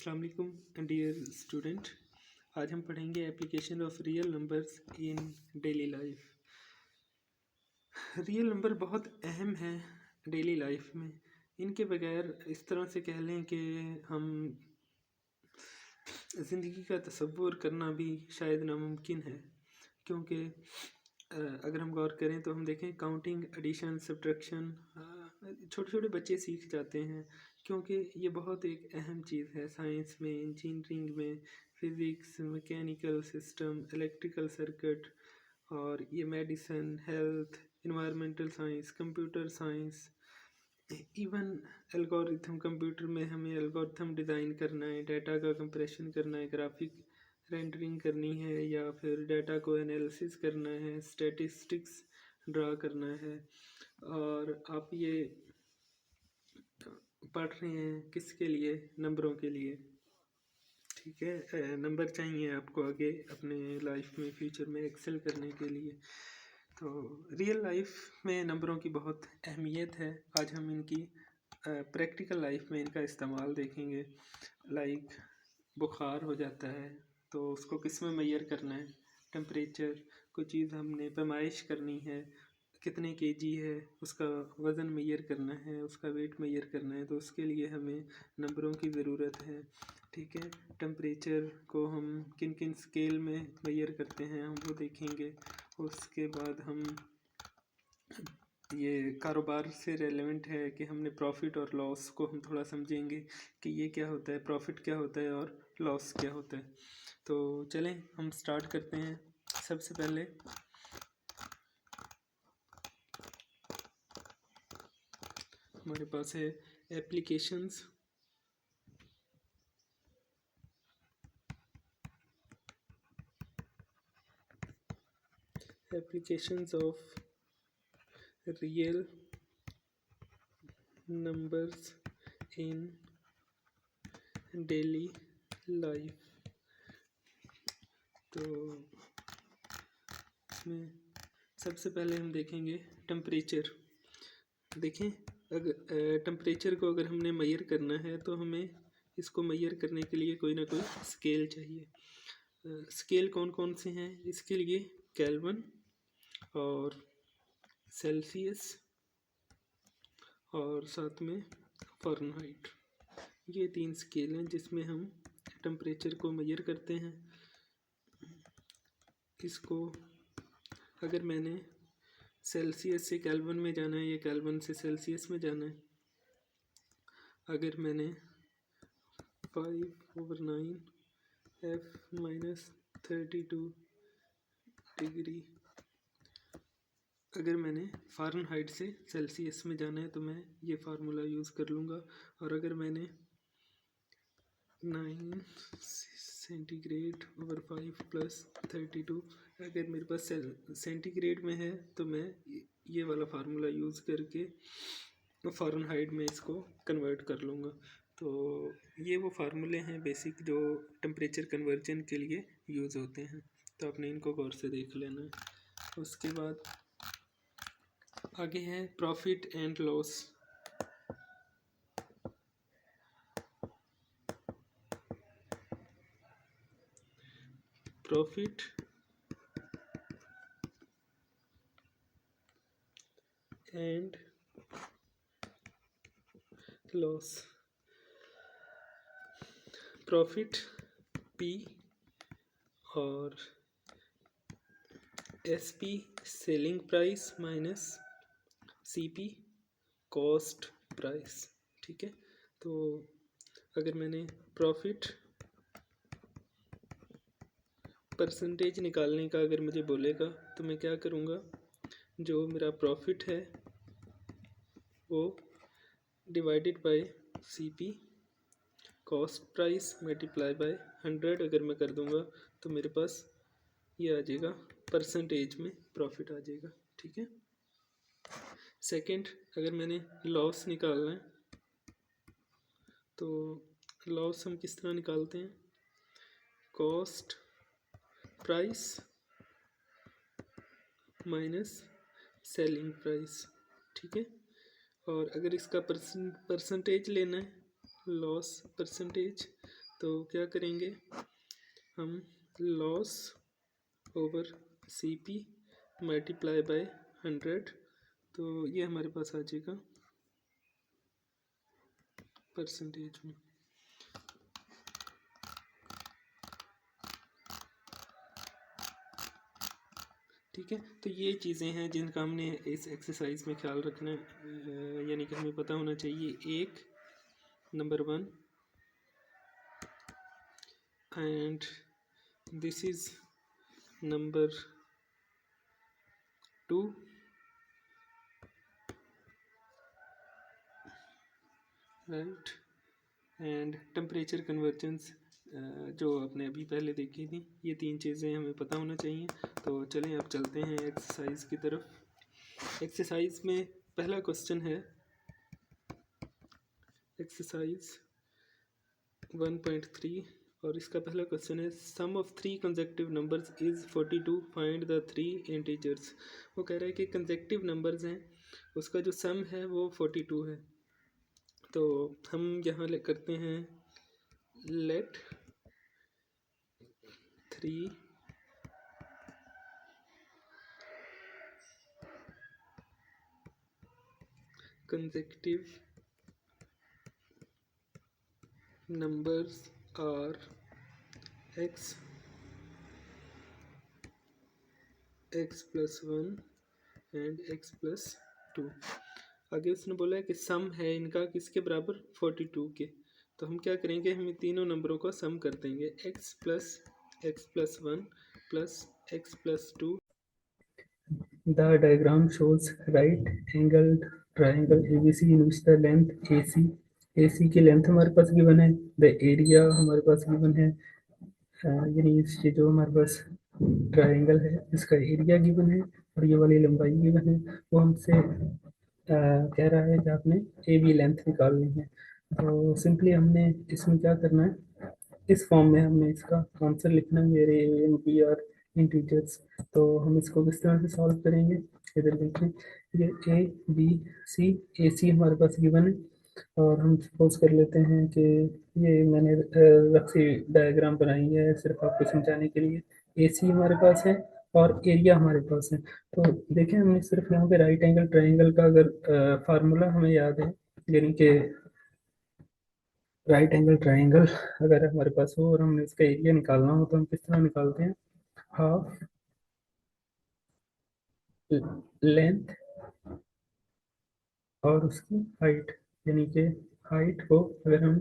अस्सलाम वालेकुम dear student. आज हम पढ़ेंगे application of real numbers in daily life. Real number बहुत अहम है डेली लाइफ में। इनके बगैर इस तरह से कह लें कि हम ज़िंदगी का तसव्वुर करना भी शायद नामुमकिन है, क्योंकि अगर हम गौर करें तो हम देखें काउंटिंग, एडिशन, सब्ट्रैक्शन छोटे छोटे बच्चे सीख जाते हैं, क्योंकि ये बहुत एक अहम चीज़ है साइंस में, इंजीनियरिंग में, physics, mechanical system, electrical circuit, और ये medicine, health, environmental science, computer science, even algorithm. Computer में हमें एल्गोरिथम डिज़ाइन करना है, डाटा का कंप्रेशन करना है, ग्राफिक रेंडरिंग करनी है, या फिर डाटा को एनालिसिस करना है, स्टैटिस्टिक्स ड्रा करना है। और आप ये पढ़ रहे हैं किसके लिए? नंबरों के लिए, ठीक है। नंबर चाहिए आपको आगे अपने लाइफ में, फ्यूचर में एक्सेल करने के लिए। तो रियल लाइफ में नंबरों की बहुत अहमियत है। आज हम इनकी प्रैक्टिकल लाइफ में इनका इस्तेमाल देखेंगे। लाइक बुखार हो जाता है तो उसको किस में मेजर करना है? टेम्परेचर। कोई चीज़ हमने पैमाइश करनी है, कितने केजी है, उसका वज़न मेजर करना है, उसका वेट मेजर करना है, तो उसके लिए हमें नंबरों की ज़रूरत है, ठीक है। टेम्परेचर को हम किन किन स्केल में मेजर करते हैं हम वो देखेंगे। उसके बाद हम ये कारोबार से रेलेवेंट है कि हमने प्रॉफिट और लॉस को हम थोड़ा समझेंगे कि ये क्या होता है, प्रॉफिट क्या होता है और लॉस क्या होता है। तो चलें हम स्टार्ट करते हैं। सबसे पहले हमारे पास है applications. Applications of real numbers in daily life. तो इसमें सबसे पहले हम देखेंगे टेम्परेचर। देखें, अगर टेम्परेचर को अगर हमने मेजर करना है तो हमें इसको मेजर करने के लिए कोई ना कोई स्केल चाहिए। स्केल कौन कौन से हैं इसके लिए? केल्विन और सेल्सियस और साथ में फ़ारेनहाइट। ये 3 स्केल हैं जिसमें हम टेम्परेचर को मेजर करते हैं। इसको अगर मैंने सेल्सियस से केल्विन में जाना है या केल्विन से सेल्सियस में जाना है, अगर मैंने 5/9 F-32 डिग्री, अगर मैंने फ़ारेनहाइट से सेल्सियस में जाना है तो मैं ये फार्मूला यूज़ कर लूँगा। और अगर मैंने 9 सेंटीग्रेड ओवर 5 + 32 अगर मेरे पास सेंटीग्रेड में है तो मैं ये वाला फार्मूला यूज़ करके फ़ारेनहाइट में इसको कन्वर्ट कर लूँगा। तो ये वो फार्मूले हैं बेसिक जो टेम्परेचर कन्वर्जन के लिए यूज़ होते हैं, तो आपने इनको गौर से देख लेना है। उसके बाद आगे है profit and loss. Profit and loss. Profit P और SP selling price minus CP cost price, ठीक है। तो अगर मैंने प्रॉफिट परसेंटेज निकालने का अगर मुझे बोलेगा तो मैं क्या करूँगा? जो मेरा प्रॉफिट है वो divided by CP cost price multiply by 100 अगर मैं कर दूँगा तो मेरे पास ये आ जाएगा, परसेंटेज में प्रॉफिट आ जाएगा, ठीक है। सेकंड, अगर मैंने लॉस निकालना है तो लॉस हम किस तरह निकालते हैं? Cost price minus selling price, ठीक है। और अगर इसका परसेंटेज लेना है, लॉस परसेंटेज, तो क्या करेंगे हम, loss over CP multiply by 100, तो ये हमारे पास आ जाएगा परसेंटेज में। ठीक है, तो ये चीज़ें हैं जिनका हमने इस एक्सरसाइज में ख्याल रखना है, यानी कि हमें पता होना चाहिए। एक, number 1, and this is number 2, right, and temperature convergence जो आपने अभी पहले देखी थी। ये 3 चीज़ें हमें पता होना चाहिए। तो चलें अब चलते हैं एक्सरसाइज की तरफ। एक्सरसाइज में पहला क्वेश्चन है एक्सरसाइज 1.3, और इसका पहला क्वेश्चन है sum of 3 consecutive numbers is 42, find the 3 integers. वो कह रहा है कि कंसेक्टिव नंबर्स हैं, उसका जो सम है वो 42 है। तो हम यहाँ करते हैं let 3 consecutive numbers are x, x plus 1 and x plus 2। आगे उसने बोला है कि सम है इनका किसके बराबर, 42 के। तो हम क्या करेंगे, हम तीनों नंबरों का सम कर देंगे, x plus 1 plus x plus 2। The diagram shows right-angled triangle ABC in which the length AC की लेंथ हमारे पास गिवन है, द एरिया हमारे पास गिवन है, यानी ये जो हमारे पास ट्राइंगल है इसका एरिया गिवन है और ये वाली लंबाई गिवन है। वो हमसे कह रहा है कि आपने ए बी लेंथ निकालनी है। तो सिंपली हमने इसमें क्या करना है, इस फॉर्म में हमने इसका आंसर लिखना है, मेरे A and B are integers. तो हम इसको किस तरह से सॉल्व करेंगे, इधर देखें, ये ए बी सी, ए सी हमारे पास गिवन है और हम सपोज कर लेते हैं कि ये मैंने रफ सी डायग्राम बनाई है सिर्फ आपको समझाने के लिए। ए सी हमारे पास है और एरिया हमारे पास है। तो देखें हमने सिर्फ यहाँ पे राइट एंगल ट्राइंगल का अगर फार्मूला हमें याद है, यानी कि राइट एंगल ट्राइंगल अगर हमारे पास हो और हमने इसका एरिया निकालना हो तो हम किस तरह निकालते हैं, हाफ लेंथ और उसकी हाइट, यानी कि हाइट को अगर हम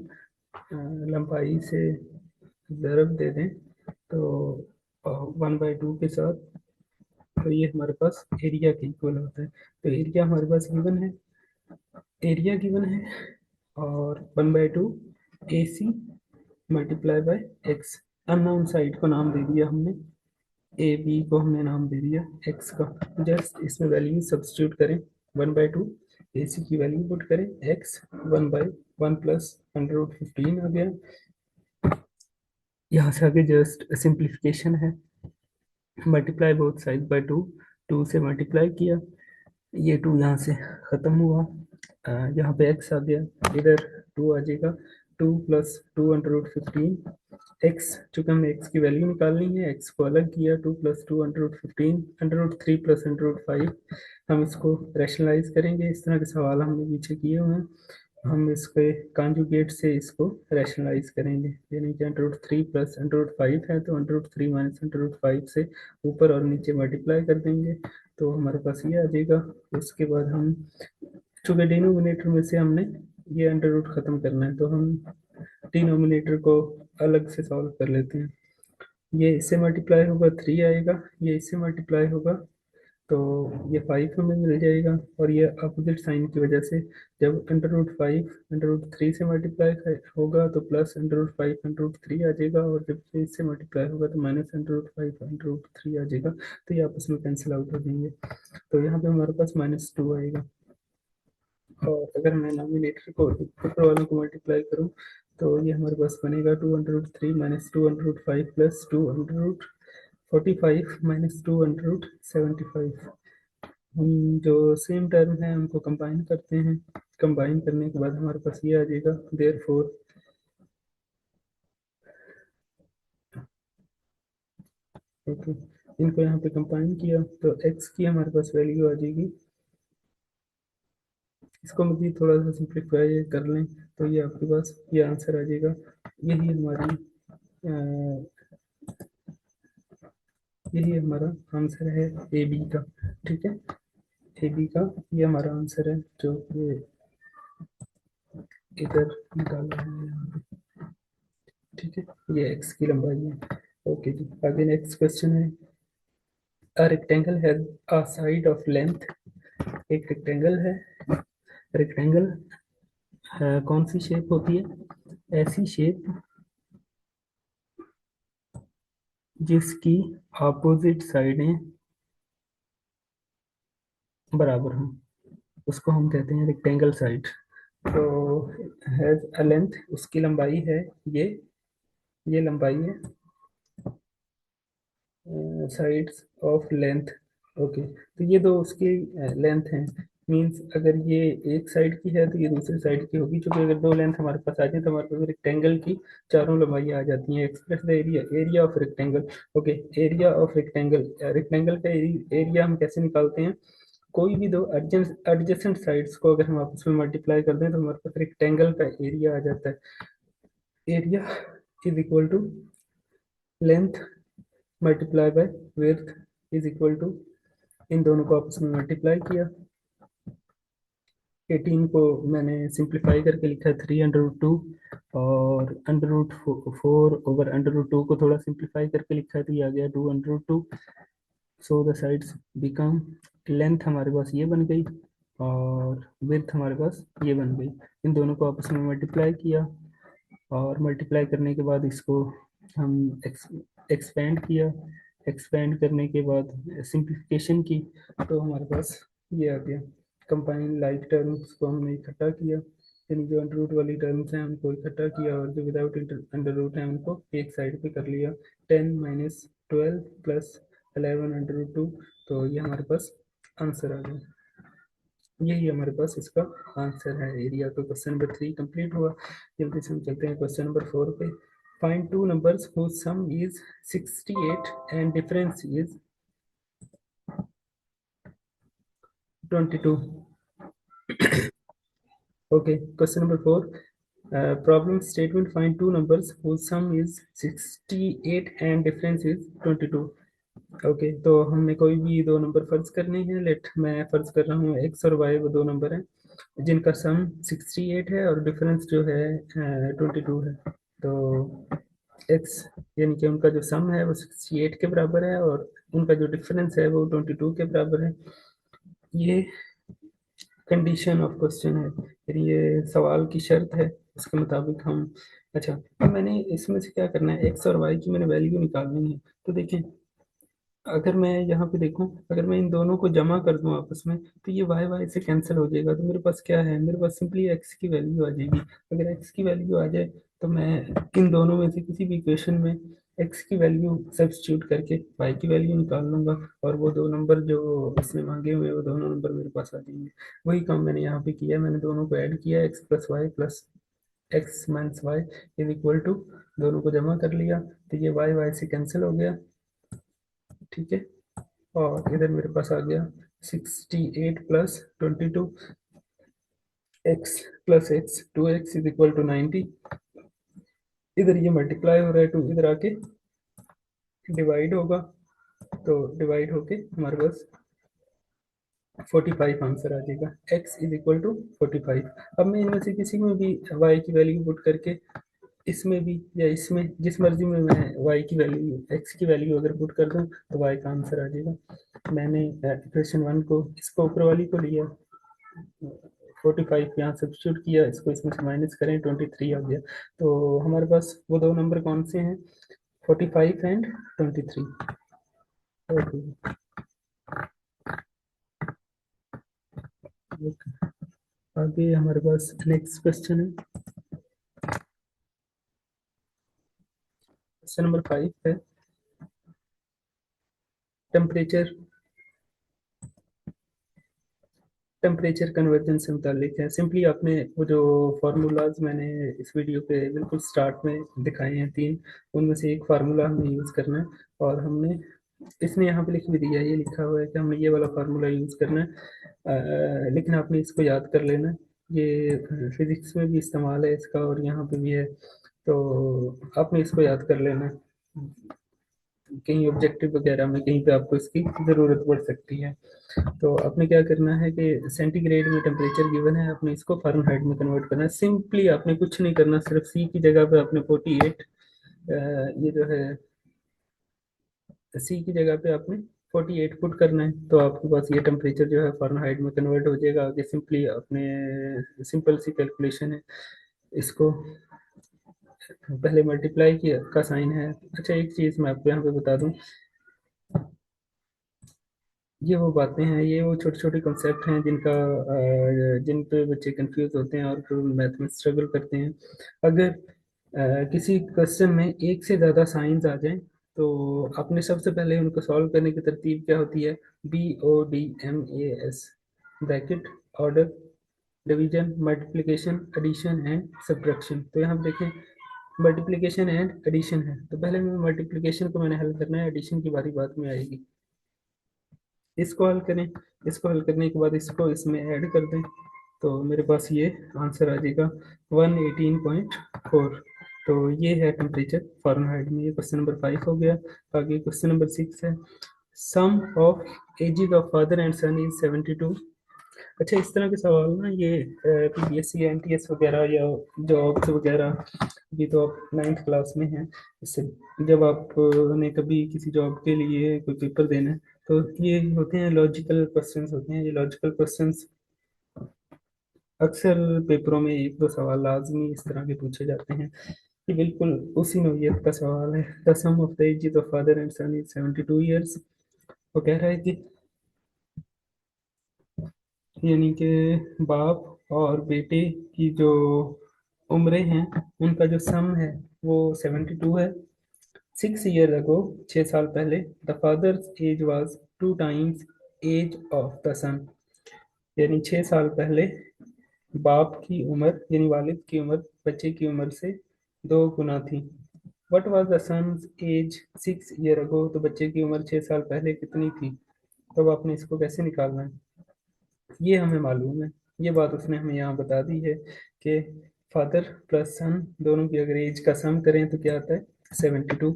लंबाई से ज़रब दे दें तो 1/2 के साथ, तो ये हमारे पास एरिया के इक्वल होता है। तो एरिया हमारे पास गिवन है, एरिया गिवन है और 1/2 AC multiply by x. Unknown side को नाम दे दिया हमने, ए बी को हमने नाम दे दिया एक्स का। जस्ट इसमें वैल्यू सब्स्टिट्यूट करें, 1/2 ए सी की वैल्यू पुट करें, एक्स 1/1 प्लस 115 आ गया। यहाँ से आगे जस्ट सिंप्लीफिकेशन है, मल्टीप्लाई बोथ साइड बाय 2, 2 से मल्टीप्लाई किया, ये 2 यहाँ से ख़त्म हुआ, यहाँ पे x आ गया, इधर 2 आ जाएगा, 2 प्लस 2/15 x, चूँकि हमने x की वैल्यू निकालनी है, x को अलग किया, 2 प्लस 2/15 √3 प्लस √5। हम इसको रैशनलाइज करेंगे, इस तरह के सवाल हमने पीछे किए हुए हैं। हम इसके कॉन्जुगेट से इसको रैशनलाइज करेंगे, यानी कि √3 प्लस √5 है तो √3 माइनस √5 से ऊपर और नीचे मल्टीप्लाई कर देंगे तो हमारे पास ये आ जाएगा। उसके बाद हम चूँकि डिनोमिनेटर में से हमने ये अंडर रूट ख़त्म करना है तो हम डिनोमिनेटर को अलग से सॉल्व कर लेते हैं। ये इससे मल्टीप्लाई होगा 3 आएगा, ये इससे मल्टीप्लाई होगा तो ये 5 हमें मिल जाएगा, और ये अपोजिट साइन की वजह से जब √5 √3 से मल्टीप्लाई होगा तो प्लस √5 √3 आ जाएगा, और जब इससे मल्टीप्लाई होगा तो माइनस √5 √3 आ जाएगा। तो ये आपस में कैंसिल आउट हो जाएंगे, तो यहाँ पे हमारे पास -2 आएगा। और अगर मैं नॉमिनेटर को ऊपर वालों को मल्टीप्लाई करूँ तो ये हमारे पास बनेगा 2√3 माइनस 2√5 प्लस 2√45 माइनस 2√75। हम जो सेम टर्म है उनको कंबाइन करते हैं, कंबाइन करने के बाद हमारे पास ये आ जाएगा, देयरफॉर ओके, इनको यहाँ पे कंपाइन किया तो x की हमारे पास वैल्यू आ जाएगी, इसको मज़ीद थोड़ा सा सिंप्लीफाई कर लें तो ये आपके पास ये आंसर आ जाएगा। यही हमारी यही हमारा आंसर है ए बी का। ठीक है, ए बी का ये हमारा आंसर है जो कि इधर निकाला है यहाँ पे। ठीक है, ये एक्स की लंबाई है। ओके जी, आगे नेक्स्ट क्वेश्चन है, a rectangle has a side of length. एक रेक्टेंगल है, रेक्टेंगल कौन सी शेप होती है, ऐसी शेप जिसकी अपोजिट साइडें बराबर हों, उसको हम कहते हैं रेक्टेंगल साइड। तो हैज अ लेंथ, उसकी लंबाई है ये लंबाई है साइड्स ऑफ लेंथ। ओके, तो ये दो उसकी लेंथ हैं, मींस अगर ये एक साइड की है तो ये दूसरी साइड की होगी, क्योंकि अगर दो लेंथ हमारे पास आ जाए तो हमारे पास रेक्टेंगल की चारों लंबाई आ जाती हैं। Express the area, area of rectangle. Okay, area of rectangle, rectangle का एरिया हम कैसे निकालते हैं, कोई भी दो एडजेसेंट साइड्स को अगर हम आपस में मल्टीप्लाई कर दें तो हमारे पास रेक्टेंगल का एरिया आ जाता है। Area is equal to length multiply by width is equal to, इन दोनों को आपस में मल्टीप्लाई किया, 18 को मैंने सिंप्लीफाई करके लिखा है 3√2, और √4 ओवर √2 को थोड़ा सिंप्लीफाई करके लिखा है तो ये आ गया 2√2। So the sides become, length हमारे पास ये बन गई और विड्थ हमारे पास ये बन गई। इन दोनों को आपस में मल्टीप्लाई किया और मल्टीप्लाई करने के बाद इसको हम एक्सपेंड किया, एक्सपेंड करने के बाद सिंप्लीफिकेशन की तो हमारे पास ये आ गया। कंबाइन लाइक टर्म्स को हमने इकट्ठा किया, यानी जो अंडर रूट वाली टर्म्स हैं उनको इकट्ठा किया और जो विदाउट अंडर रूट है उनको एक साइड पे कर लिया। 10 माइनस 12 प्लस 11 अंडर रूट 2, तो ये हमारे पास आंसर आ गया। यही हमारे पास इसका आंसर है एरिया। तो क्वेश्चन नंबर 3 कंप्लीट हुआ। जल्दी से हम चलते हैं क्वेश्चन नंबर 4 पे। Find two numbers whose some is 68 and difference is 22। Okay, question number 4, problem statement, find two numbers whose some is 68 and difference is 22। Okay, तो हमने कोई भी दो नंबर फर्ज करने हैं। लेट मैं फर्ज कर रहा हूँ एक्स और वाई, वो दो नंबर हैं जिनका सम 68 है और डिफरेंस जो है 22 है। तो एक्स यानी कि उनका जो सम है वो 68 के बराबर है और उनका जो डिफरेंस है वो 22 के बराबर है। ये कंडीशन ऑफ क्वेश्चन है, यानी ये सवाल की शर्त है, उसके मुताबिक हम। अच्छा, अब मैंने इसमें से क्या करना है, एक्स और वाई की मैंने वैल्यू निकालनी है। तो देखें, अगर मैं यहाँ पे देखूं, अगर मैं इन दोनों को जमा कर दूं आपस में तो ये वाई वाई से कैंसिल हो जाएगा, तो मेरे पास क्या है, मेरे पास सिंपली एक्स की वैल्यू आ जाएगी। अगर एक्स की वैल्यू आ जाए तो मैं इन दोनों में से किसी भी इक्वेशन में एक्स की वैल्यू सब्स्टिट्यूट करके वाई की वैल्यू निकाल लूंगा और वो दो नंबर जो इसने मांगे हुए हैं वो दोनों नंबर मेरे पास आ जाएंगे। वही काम मैंने यहाँ पे किया, मैंने दोनों को ऐड किया, x plus y plus x minus y is equal to, दोनों को जमा कर लिया तो ये वाई वाई से कैंसिल हो गया। ठीक है, और इधर मेरे पास आ गया 68 plus 22, x plus x, 2x is equal to 90। इधर ये मल्टीप्लाई हो रहा है, 2 इधर आके डिवाइड होगा, तो डिवाइड होके हमारे पास 45 आंसर आ जाएगा। x is equal to 45। अब मैं इनमें से किसी में भी y की वैल्यू पुट करके, इसमें भी या इसमें, जिस मर्जी में मैं y की वैल्यू x की वैल्यू अगर पुट कर दूं तो y का आंसर आ जाएगा। मैंने इक्वेशन 1 को, इसको ऊपर वाली को लिया, 45 यहाँ सब्स्टिट्यूट किया, इसको इसमें से माइनस करें 23 आ गया। तो हमारे पास वो दो नंबर कौन से हैं, 45 एंड 23। ओके, आगे हमारे पास नेक्स्ट क्वेश्चन है, क्वेश्चन नंबर 5 है, टेम्परेचर टेम्परेचर कन्वर्जन से मुतालिक है। सिंपली आपने वो जो फार्मूलाज मैंने इस वीडियो पे बिल्कुल स्टार्ट में दिखाए हैं तीन, उनमें से एक फार्मूला हमें यूज़ करना है और हमने इसने यहाँ पे लिख भी दिया है, ये लिखा हुआ है कि हमने ये वाला फार्मूला यूज करना है, लेकिन आपने इसको याद कर लेना है। ये फिजिक्स में भी इस्तेमाल है इसका और यहाँ पे भी है, तो आपने इसको याद कर लेना है। कहीं ऑब्जेक्टिव वगैरह में कहीं पे आपको इसकी ज़रूरत पड़ सकती है। तो आपने क्या करना है कि सेंटीग्रेड में टेम्परेचर गिवन है, आपने इसको फ़ारेनहाइट में कन्वर्ट करना है। सिंपली आपने कुछ नहीं करना, सिर्फ सी की जगह पे आपने 48, ये जो है सी की जगह पे आपने 48 पुट करना है, तो आपके पास ये टेम्परेचर जो है फ़ारेनहाइट में कन्वर्ट हो जाएगा। आगे सिंपली अपने सिंपल सी कैलकुलेशन है, इसको पहले मल्टीप्लाई किया का साइन है। अच्छा एक चीज़ मैं आपको यहाँ पे बता दूँ, ये वो बातें हैं, ये वो छोटे छोटे कॉन्सेप्ट हैं जिनका जिन पे बच्चे कंफ्यूज होते हैं और फिर मैथ में स्ट्रगल करते हैं। अगर किसी क्वेश्चन में एक से ज़्यादा साइंस आ जाएं तो आपने सबसे पहले उनको सॉल्व करने की तरतीब क्या होती है, BODMAS, bracket, order, division, multiplication, addition and subtraction. तो यहाँ पे देखें मल्टीप्लिकेशन एंड एडिशन है, तो पहले मैं मल्टीप्लिकेशन को मैंने हल करना है, एडिशन की बारी बाद में आएगी। इसको हल करें, इसको हल करने के बाद इसको इसमें ऐड कर दें, तो मेरे पास ये आंसर आ जाएगा 118.4। तो ये है टेम्परेचर फ़ारेनहाइट में। ये क्वेश्चन नंबर 5 हो गया। आगे क्वेश्चन नंबर 6 है, sum of ages of father and son is 72। अच्छा इस तरह के सवाल ना ये PPSC NTS वगैरह या जॉब्स वगैरह, ये तो आप 9th क्लास में हैं, इससे जब आपने कभी किसी जॉब के लिए कोई पेपर देना है तो ये होते हैं लॉजिकल क्वेश्चंस होते हैं। ये लॉजिकल क्वेश्चंस अक्सर पेपरों में एक दो सवाल लाजमी इस तरह के पूछे जाते हैं। ये बिल्कुल उसी नौइयत का सवाल है। The sum of the ages of father and son is 72 years. वो कह रहा है कि यानी कि बाप और बेटे की जो उम्रें हैं उनका जो सम है वो 72 है। 6 ईयर अगो, 6 साल पहले, the father's age was 2 times age of the son, यानी 6 साल पहले बाप की उम्र यानी वालिद की उम्र बच्चे की उम्र से 2 गुना थी। What was the son's age 6 year ago, तो बच्चे की उम्र 6 साल पहले कितनी थी। तो अब आपने इसको कैसे निकालना है, ये हमें मालूम है। ये बात उसने हमें यहाँ बता दी है कि फादर प्लस सन दोनों की अगर एज का सम करें तो क्या आता है 72।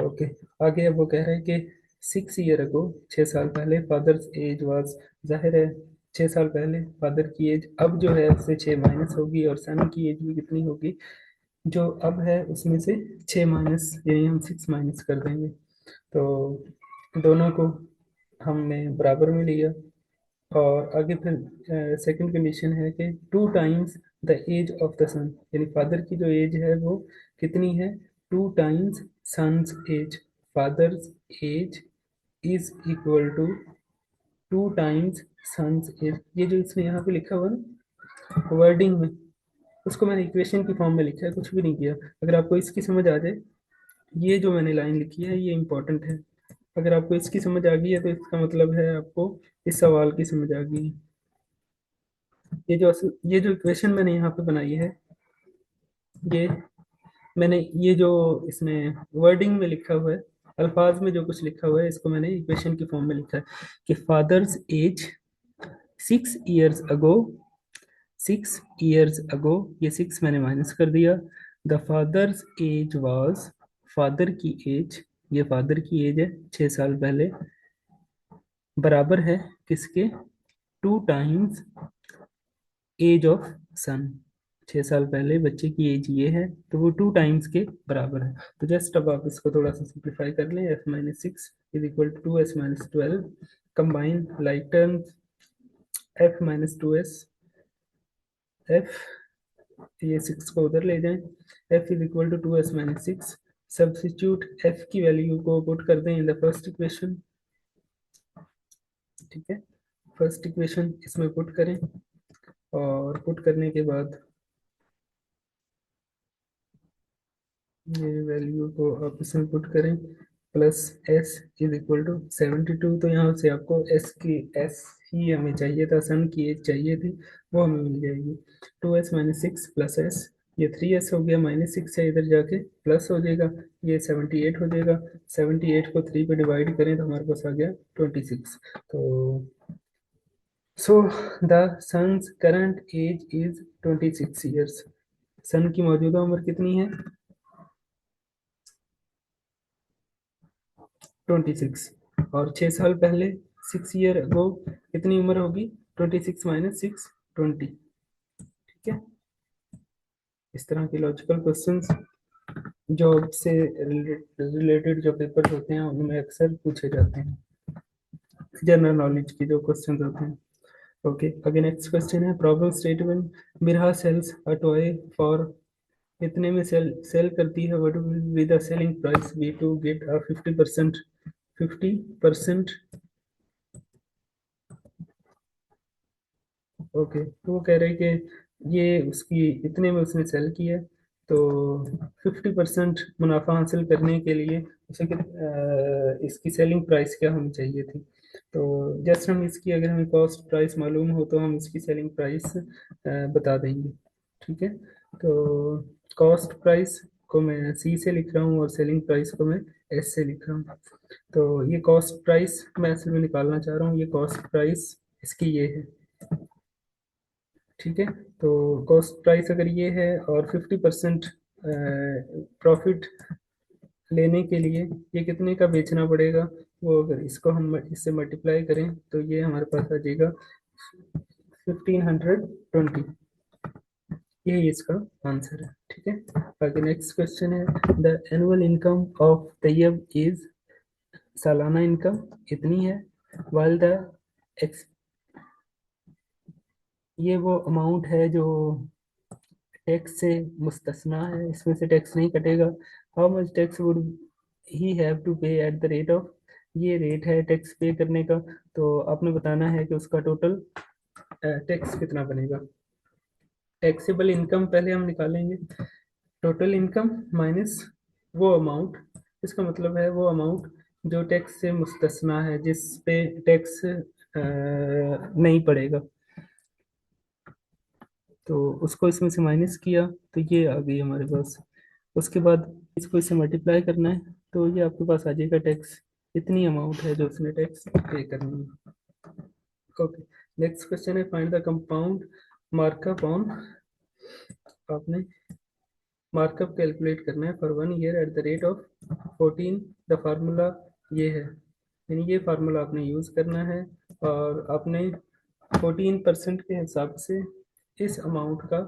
ओके, आगे अब वो कह रहे हैं कि 6 ईयर अगो, 6 साल पहले, फादर्स एज वाज, जाहिर है 6 साल पहले फादर की एज अब जो है उससे 6 माइनस होगी और सन की एज भी कितनी होगी, जो अब है उसमें से 6 माइनस, यानी हम 6 माइनस कर देंगे। तो दोनों को हमने बराबर में लिया और आगे फिर सेकंड कंडीशन है कि 2 times the age of the son, यानी फादर की जो एज है वो कितनी है, 2 times son's age. Father's age is equal to 2 times son's age. ये जो इसने यहाँ पे लिखा हुआ ना वर्डिंग में, उसको मैंने इक्वेशन की फॉर्म में लिखा है, कुछ भी नहीं किया। अगर आपको इसकी समझ आ जाए, ये जो मैंने लाइन लिखी है ये इंपॉर्टेंट है, अगर आपको इसकी समझ आ गई है तो इसका मतलब है आपको इस सवाल की समझ आ गई है। ये जो इक्वेशन मैंने यहाँ पे बनाई है, ये मैंने ये जो इसमें वर्डिंग में लिखा हुआ है, अल्फाज में जो कुछ लिखा हुआ है, इसको मैंने इक्वेशन की फॉर्म में लिखा है कि father's age 6 years ago, 6 years ago, ये 6 मैंने माइनस कर दिया, the father's age was, father की एज, ये फादर की एज है 6 साल पहले, बराबर है किसके, 2 टाइम्स एज ऑफ सन। 6 साल पहले बच्चे की एज ये है तो वो 2 टाइम्स के बराबर है। तो जस्ट अब आप इसको थोड़ा सा सिंप्लीफाई कर लें, f-6 is equal to 2s-12, combine like terms, f-2s, f, ये 6 को उधर ले जाएं, f is equal to 2s-6, substitute f की वैल्यू को पुट कर दें इन द फर्स्ट इक्वेशन। ठीक है, फर्स्ट इक्वेशन इसमें पुट करें और पुट करने के बाद ये वैल्यू को आप इसमें पुट करें, plus s is equal to 72। तो यहाँ से आपको s ही हमें चाहिए था, सन की एज चाहिए थी, वो हमें मिल जाएगी 2s-6 प्लस s ये 3s हो गया, -6 है, इधर जाके प्लस हो जाएगा, ये 78 हो जाएगा। 78 को 3 पे डिवाइड करें तो हमारे पास आ गया 26। तो so the son's current age is 26 years. Son की मौजूदा उम्र कितनी है? 26। और 6 साल पहले, 6 ईयर अगो, कितनी उम्र होगी? 26 माइनस 6, 20। ठीक है, इस तरह के लॉजिकल क्वेश्चंस जॉब से रिलेटेड जो पेपर्स होते हैं उनमें अक्सर पूछे जाते हैं, जनरल नॉलेज की जो क्वेश्चंस होते हैं। ओके, आगे नेक्स्ट क्वेश्चन है प्रॉब्लम स्टेटमेंट। बिरहा सेल्स अ टॉय फॉर, इतने में सेल करती है, what will be the selling price be to get a 50%? 50%। Okay, तो वो कह रहे हैं कि ये उसकी इतने में उसने सेल किया, तो 50% मुनाफा हासिल करने के लिए उसे इसकी सेलिंग प्राइस क्या होनी चाहिए थी? तो जस्ट हम इसकी, अगर हमें कॉस्ट प्राइस मालूम हो तो हम इसकी सेलिंग प्राइस बता देंगे। ठीक है, तो कॉस्ट प्राइस को मैं सी से लिख रहा हूँ और सेलिंग प्राइस को मैं एस से लिख रहा हूँ। तो ये कॉस्ट प्राइस मैं असल में निकालना चाह रहा हूँ, ये कॉस्ट प्राइस इसकी ये है। ठीक है, तो कॉस्ट प्राइस अगर ये है और 50% प्रॉफिट लेने के लिए ये कितने का बेचना पड़ेगा, वो अगर इसको हम इससे मल्टीप्लाई करें तो ये हमारे पास आ जाएगा 1520। यही इसका आंसर है। ठीक है, आगे नेक्स्ट क्वेश्चन है the annual income of Tayyab is, सालाना इनकम इतनी है, वाइल द एक्स, ये वो अमाउंट है जो टैक्स से मुस्तस्ना है, इसमें से टैक्स नहीं कटेगा। How much tax would he have to pay at the rate of, ये रेट है टैक्स पे करने का, तो आपने बताना है कि उसका टोटल टैक्स कितना बनेगा। टैक्सेबल इनकम पहले हम निकालेंगे, टोटल इनकम माइनस वो अमाउंट, इसका मतलब है वो अमाउंट जो टैक्स से मुस्तस्ना है, जिस पे टैक्स नहीं पड़ेगा, तो उसको इसमें से माइनस किया तो ये आ गई हमारे पास। उसके बाद इसको इससे मल्टीप्लाई करना है तो ये आपके पास आ जाएगा टैक्स, इतनी अमाउंट है जो उसने टैक्स पे करनी है। ओके, नेक्स्ट क्वेश्चन है find the compound markup on, आपने मार्कअप कैलकुलेट करना है for 1 year eight the rate of 14। The formula ये है, यानी ये फार्मूला आपने यूज करना है और आपने 14% के हिसाब से इस अमाउंट का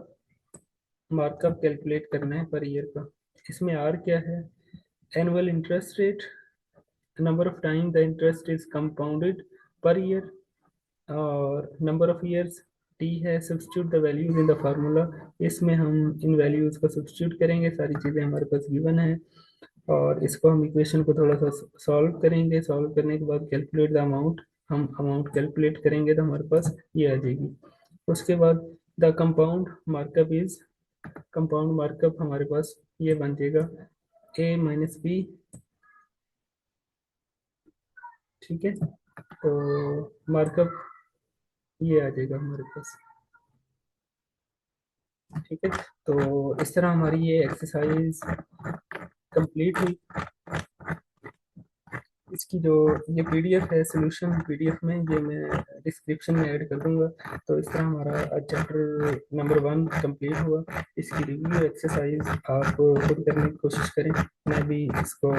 मार्कअप कैलकुलेट करना है पर ईयर का। इसमें आर क्या है? Annual interest rate, number of time the interest is compounded per year, और नंबर ऑफ ईयर्स टी है। Substitute the values in the formula, इसमें हम इन वैल्यूज को सब्स्टिट्यूट करेंगे, सारी चीज़ें हमारे पास गिवन है, और इसको हम इक्वेशन को थोड़ा सा सॉल्व करेंगे, सॉल्व करने के बाद कैलकुलेट द अमाउंट, हम अमाउंट कैलकुलेट करेंगे तो हमारे पास ये आ जाएगी। उसके बाद the compound markup is, compound markup हमारे पास ये बन जाएगा ए माइनस बी। ठीक है, तो मार्कअप ये आ जाएगा हमारे पास। ठीक है, तो इस तरह हमारी ये एक्सरसाइज कंप्लीट हुई। इसकी जो ये पीडीएफ है, सोल्यूशन पीडीएफ में, ये मैं डिस्क्रिप्शन में ऐड कर दूंगा। तो इस तरह हमारा चैप्टर नंबर 1 कंप्लीट हुआ। इसकी रिव्यू एक्सरसाइज आप खुद करने की कोशिश करें, मैं भी इसको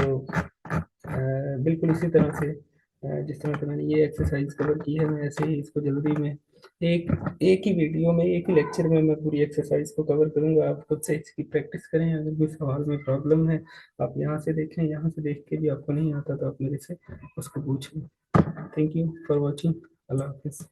बिल्कुल इसी तरह से जिस तरह से मैंने ये एक्सरसाइज कवर की है, मैं ऐसे ही इसको जल्दी में एक एक ही वीडियो में, एक ही लेक्चर में मैं पूरी एक्सरसाइज को कवर करूंगा। आप खुद से इसकी प्रैक्टिस करें, अगर कोई सवाल में प्रॉब्लम है आप यहाँ से देखें, यहाँ से देख के भी आपको नहीं आता तो आप मेरे से उसको पूछें। Thank you for watching. अल्लाह हाफिज़।